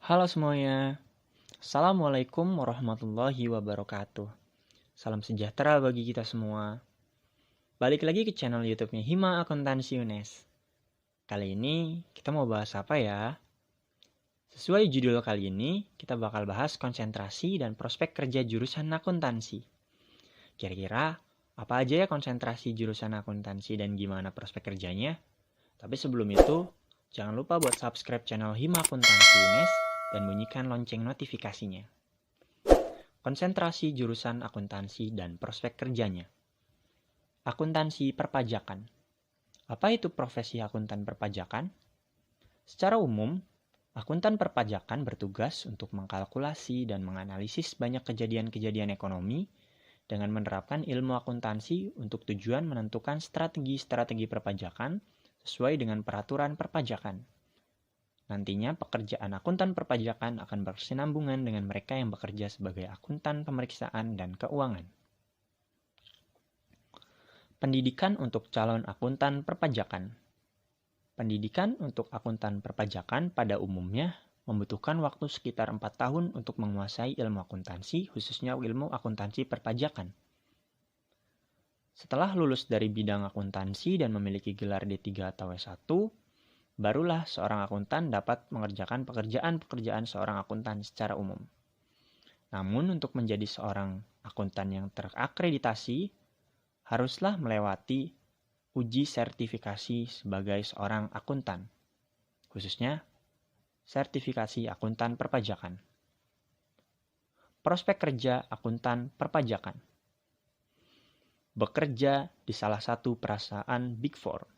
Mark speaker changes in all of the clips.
Speaker 1: Halo semuanya, Assalamualaikum warahmatullahi wabarakatuh. Salam sejahtera bagi kita semua. Balik lagi ke channel YouTube-nya Hima Akuntansi UNES. Kali ini kita mau bahas apa ya? Sesuai judul kali ini, kita bakal bahas konsentrasi dan prospek kerja jurusan akuntansi. Kira-kira apa aja ya konsentrasi jurusan akuntansi dan gimana prospek kerjanya? Tapi sebelum itu, jangan lupa buat subscribe channel Hima Akuntansi UNES dan bunyikan lonceng notifikasinya. Konsentrasi jurusan akuntansi dan prospek kerjanya. Akuntansi perpajakan. Apa itu profesi akuntan perpajakan? Secara umum, akuntan perpajakan bertugas untuk mengkalkulasi dan menganalisis banyak kejadian-kejadian ekonomi dengan menerapkan ilmu akuntansi untuk tujuan menentukan strategi-strategi perpajakan sesuai dengan peraturan perpajakan. Nantinya pekerjaan akuntan perpajakan akan berkesinambungan dengan mereka yang bekerja sebagai akuntan pemeriksaan dan keuangan. Pendidikan untuk calon akuntan perpajakan. Pendidikan untuk akuntan perpajakan pada umumnya membutuhkan waktu sekitar 4 tahun untuk menguasai ilmu akuntansi, khususnya ilmu akuntansi perpajakan. Setelah lulus dari bidang akuntansi dan memiliki gelar D3 atau S1, barulah seorang akuntan dapat mengerjakan pekerjaan-pekerjaan seorang akuntan secara umum. Namun untuk menjadi seorang akuntan yang terakreditasi, haruslah melewati uji sertifikasi sebagai seorang akuntan, khususnya sertifikasi akuntan perpajakan. Prospek kerja akuntan perpajakan. Bekerja di salah satu perusahaan Big Four.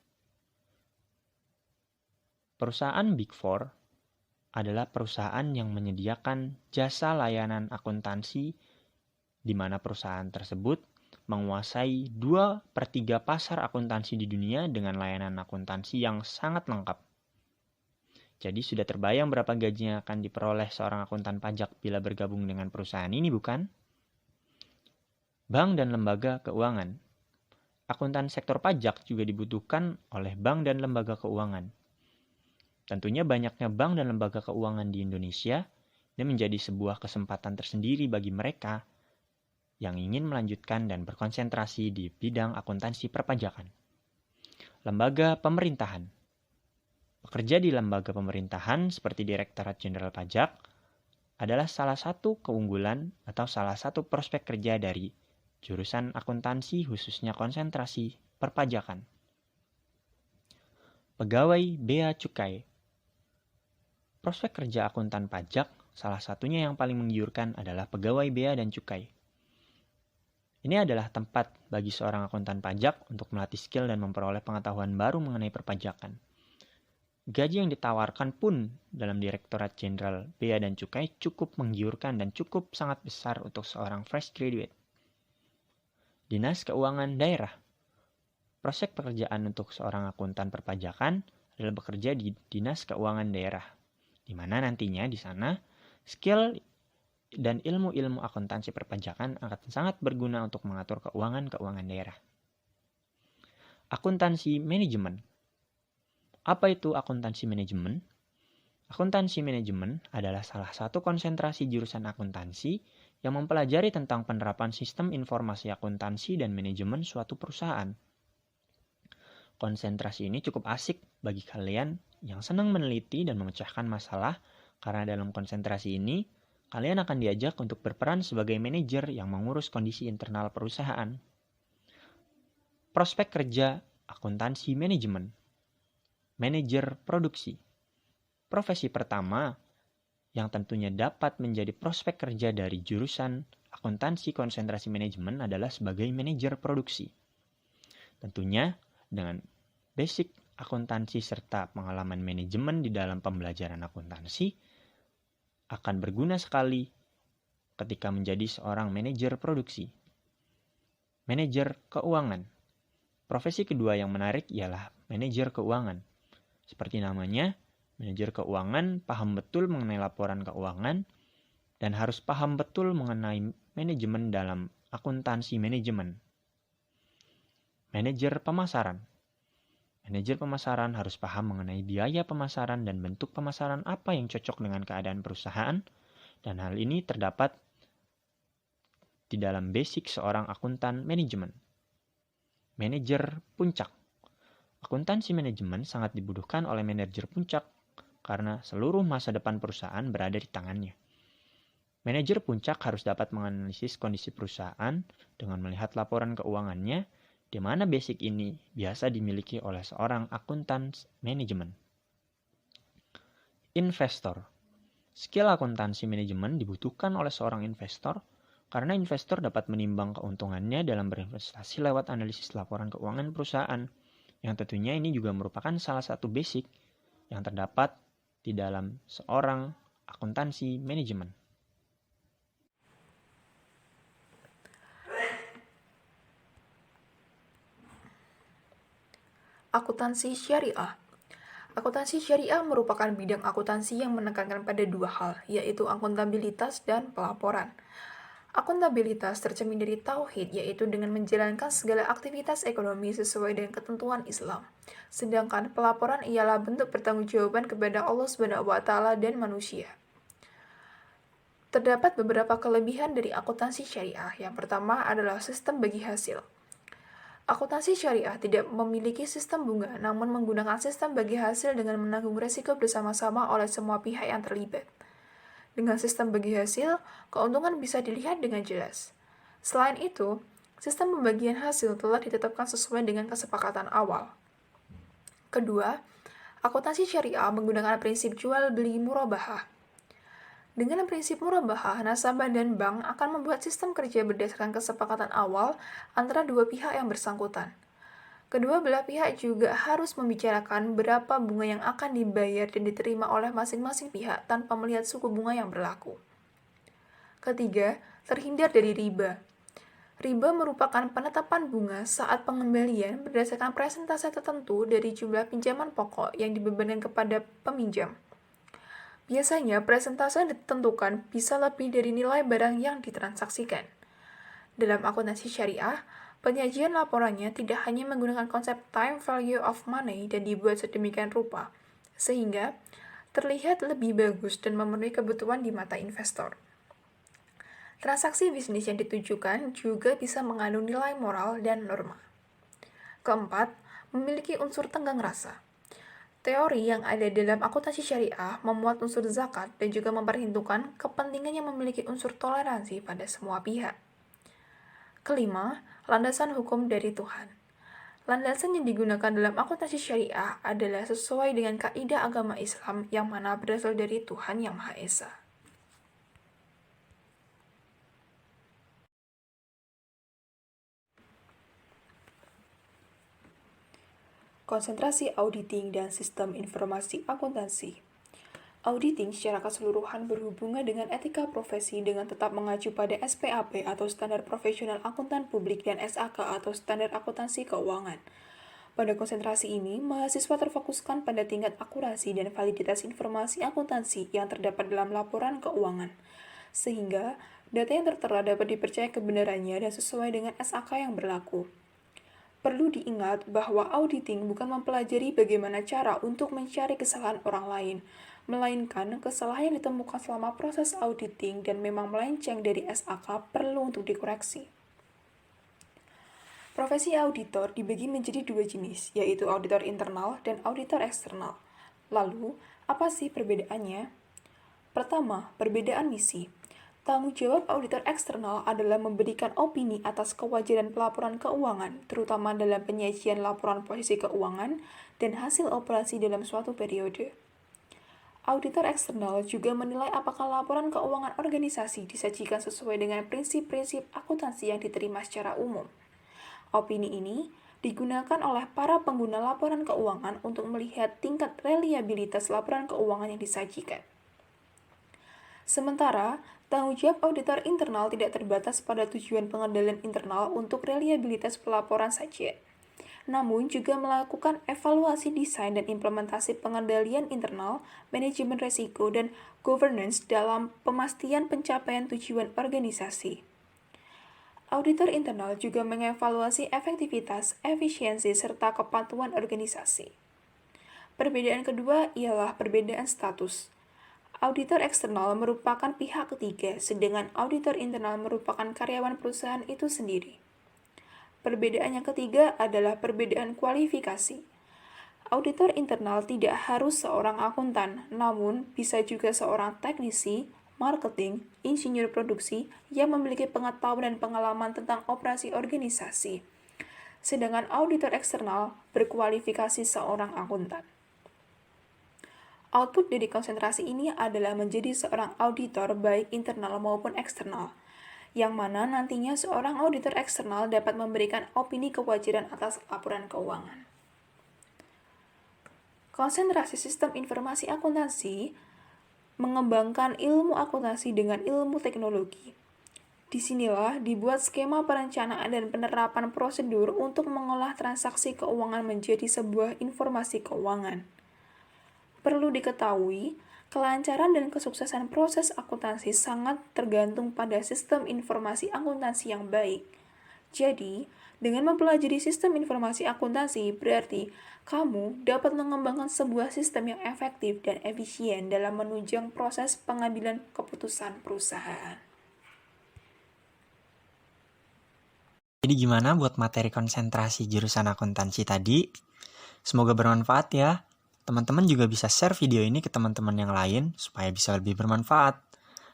Speaker 1: Perusahaan Big Four adalah perusahaan yang menyediakan jasa layanan akuntansi di mana perusahaan tersebut menguasai 2/3 pasar akuntansi di dunia dengan layanan akuntansi yang sangat lengkap. Jadi sudah terbayang berapa gajinya akan diperoleh seorang akuntan pajak bila bergabung dengan perusahaan ini, bukan? Bank dan lembaga keuangan. Akuntan sektor pajak juga dibutuhkan oleh bank dan lembaga keuangan. Tentunya banyaknya bank dan lembaga keuangan di Indonesia ini menjadi sebuah kesempatan tersendiri bagi mereka yang ingin melanjutkan dan berkonsentrasi di bidang akuntansi perpajakan. Lembaga pemerintahan. Bekerja di lembaga pemerintahan seperti Direktorat Jenderal Pajak adalah salah satu keunggulan atau salah satu prospek kerja dari jurusan akuntansi khususnya konsentrasi perpajakan. Pegawai Bea Cukai. Prospek kerja akuntan pajak, salah satunya yang paling menggiurkan adalah pegawai bea dan cukai. Ini adalah tempat bagi seorang akuntan pajak untuk melatih skill dan memperoleh pengetahuan baru mengenai perpajakan. Gaji yang ditawarkan pun dalam Direktorat Jenderal Bea dan Cukai cukup menggiurkan dan cukup sangat besar untuk seorang fresh graduate. Dinas Keuangan Daerah. Prospek pekerjaan untuk seorang akuntan perpajakan adalah bekerja di Dinas Keuangan Daerah, di mana nantinya di sana skill dan ilmu-ilmu akuntansi perpajakan akan sangat berguna untuk mengatur keuangan daerah. Akuntansi manajemen. Apa itu akuntansi manajemen? Akuntansi manajemen adalah salah satu konsentrasi jurusan akuntansi yang mempelajari tentang penerapan sistem informasi akuntansi dan manajemen suatu perusahaan. Konsentrasi ini cukup asik bagi kalian yang senang meneliti dan memecahkan masalah, karena dalam konsentrasi ini, kalian akan diajak untuk berperan sebagai manajer yang mengurus kondisi internal perusahaan. Prospek kerja akuntansi manajemen. Manajer produksi. Profesi pertama yang tentunya dapat menjadi prospek kerja dari jurusan akuntansi konsentrasi manajemen adalah sebagai manajer produksi. Tentunya dengan basic akuntansi serta pengalaman manajemen di dalam pembelajaran akuntansi akan berguna sekali ketika menjadi seorang manajer produksi. Manajer keuangan. Profesi kedua yang menarik ialah manajer keuangan. Seperti namanya, manajer keuangan paham betul mengenai laporan keuangan dan harus paham betul mengenai manajemen dalam akuntansi manajemen. Manajer pemasaran. Manajer pemasaran harus paham mengenai biaya pemasaran dan bentuk pemasaran apa yang cocok dengan keadaan perusahaan, dan hal ini terdapat di dalam basic seorang akuntan manajemen. Manajer puncak. Akuntansi manajemen sangat dibutuhkan oleh manajer puncak karena seluruh masa depan perusahaan berada di tangannya. Manajer puncak harus dapat menganalisis kondisi perusahaan dengan melihat laporan keuangannya, di mana basic ini biasa dimiliki oleh seorang akuntan manajemen. Investor. Skill akuntansi manajemen dibutuhkan oleh seorang investor karena investor dapat menimbang keuntungannya dalam berinvestasi lewat analisis laporan keuangan perusahaan, yang tentunya ini juga merupakan salah satu basic yang terdapat di dalam seorang akuntansi manajemen.
Speaker 2: Akuntansi syariah. Akuntansi syariah merupakan bidang akuntansi yang menekankan pada dua hal, yaitu akuntabilitas dan pelaporan. Akuntabilitas tercermin dari tauhid, yaitu dengan menjalankan segala aktivitas ekonomi sesuai dengan ketentuan Islam. Sedangkan pelaporan ialah bentuk pertanggungjawaban kepada Allah SWT dan manusia. Terdapat beberapa kelebihan dari akuntansi syariah. Yang pertama adalah sistem bagi hasil. Akuntansi syariah tidak memiliki sistem bunga, namun menggunakan sistem bagi hasil dengan menanggung resiko bersama-sama oleh semua pihak yang terlibat. Dengan sistem bagi hasil, keuntungan bisa dilihat dengan jelas. Selain itu, sistem pembagian hasil telah ditetapkan sesuai dengan kesepakatan awal. Kedua, akuntansi syariah menggunakan prinsip jual beli murabahah. Dengan prinsip murabahah, nasabah dan bank akan membuat sistem kerja berdasarkan kesepakatan awal antara dua pihak yang bersangkutan. Kedua belah pihak juga harus membicarakan berapa bunga yang akan dibayar dan diterima oleh masing-masing pihak tanpa melihat suku bunga yang berlaku. Ketiga, terhindar dari riba. Riba merupakan penetapan bunga saat pengembalian berdasarkan persentase tertentu dari jumlah pinjaman pokok yang dibebankan kepada peminjam. Biasanya, persentase yang ditentukan bisa lebih dari nilai barang yang ditransaksikan. Dalam akuntansi syariah, penyajian laporannya tidak hanya menggunakan konsep time value of money dan dibuat sedemikian rupa, sehingga terlihat lebih bagus dan memenuhi kebutuhan di mata investor. Transaksi bisnis yang ditujukan juga bisa mengandung nilai moral dan norma. Keempat, memiliki unsur tenggang rasa. Teori yang ada dalam akuntansi syariah memuat unsur zakat dan juga memperhitungkan kepentingan yang memiliki unsur toleransi pada semua pihak. Kelima, landasan hukum dari Tuhan. Landasan yang digunakan dalam akuntansi syariah adalah sesuai dengan kaidah agama Islam yang mana berasal dari Tuhan Yang Maha Esa. Konsentrasi auditing dan sistem informasi akuntansi. Auditing secara keseluruhan berhubungan dengan etika profesi dengan tetap mengacu pada SPAP atau Standar Profesional Akuntan Publik dan SAK atau Standar Akuntansi Keuangan. Pada konsentrasi ini, mahasiswa terfokuskan pada tingkat akurasi dan validitas informasi akuntansi yang terdapat dalam laporan keuangan, sehingga data yang tertera dapat dipercaya kebenarannya dan sesuai dengan SAK yang berlaku. Perlu diingat bahwa auditing bukan mempelajari bagaimana cara untuk mencari kesalahan orang lain, melainkan kesalahan yang ditemukan selama proses auditing dan memang melenceng dari SAK perlu untuk dikoreksi. Profesi auditor dibagi menjadi dua jenis, yaitu auditor internal dan auditor eksternal. Lalu, apa sih perbedaannya? Pertama, perbedaan misi. Tanggung jawab auditor eksternal adalah memberikan opini atas kewajaran pelaporan keuangan, terutama dalam penyajian laporan posisi keuangan dan hasil operasi dalam suatu periode. Auditor eksternal juga menilai apakah laporan keuangan organisasi disajikan sesuai dengan prinsip-prinsip akuntansi yang diterima secara umum. Opini ini digunakan oleh para pengguna laporan keuangan untuk melihat tingkat reliabilitas laporan keuangan yang disajikan. Sementara, tanggung jawab auditor internal tidak terbatas pada tujuan pengendalian internal untuk reliabilitas pelaporan saja, namun juga melakukan evaluasi desain dan implementasi pengendalian internal, manajemen risiko, dan governance dalam pemastian pencapaian tujuan organisasi. Auditor internal juga mengevaluasi efektivitas, efisiensi, serta kepatuhan organisasi. Perbedaan kedua ialah perbedaan status. Auditor eksternal merupakan pihak ketiga, sedangkan auditor internal merupakan karyawan perusahaan itu sendiri. Perbedaan yang ketiga adalah perbedaan kualifikasi. Auditor internal tidak harus seorang akuntan, namun bisa juga seorang teknisi, marketing, insinyur produksi yang memiliki pengetahuan dan pengalaman tentang operasi organisasi. Sedangkan auditor eksternal berkualifikasi seorang akuntan. Output dari konsentrasi ini adalah menjadi seorang auditor baik internal maupun eksternal, yang mana nantinya seorang auditor eksternal dapat memberikan opini kewajaran atas laporan keuangan. Konsentrasi sistem informasi akuntansi mengembangkan ilmu akuntansi dengan ilmu teknologi. Disinilah dibuat skema perencanaan dan penerapan prosedur untuk mengolah transaksi keuangan menjadi sebuah informasi keuangan. Perlu diketahui, kelancaran dan kesuksesan proses akuntansi sangat tergantung pada sistem informasi akuntansi yang baik. Jadi, dengan mempelajari sistem informasi akuntansi, berarti kamu dapat mengembangkan sebuah sistem yang efektif dan efisien dalam menunjang proses pengambilan keputusan perusahaan.
Speaker 1: Jadi gimana buat materi konsentrasi jurusan akuntansi tadi? Semoga bermanfaat ya. Teman-teman juga bisa share video ini ke teman-teman yang lain supaya bisa lebih bermanfaat.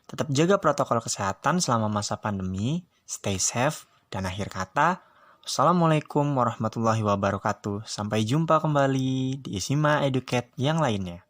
Speaker 1: Tetap jaga protokol kesehatan selama masa pandemi, stay safe, dan akhir kata, wassalamualaikum warahmatullahi wabarakatuh. Sampai jumpa kembali di Isima Educate yang lainnya.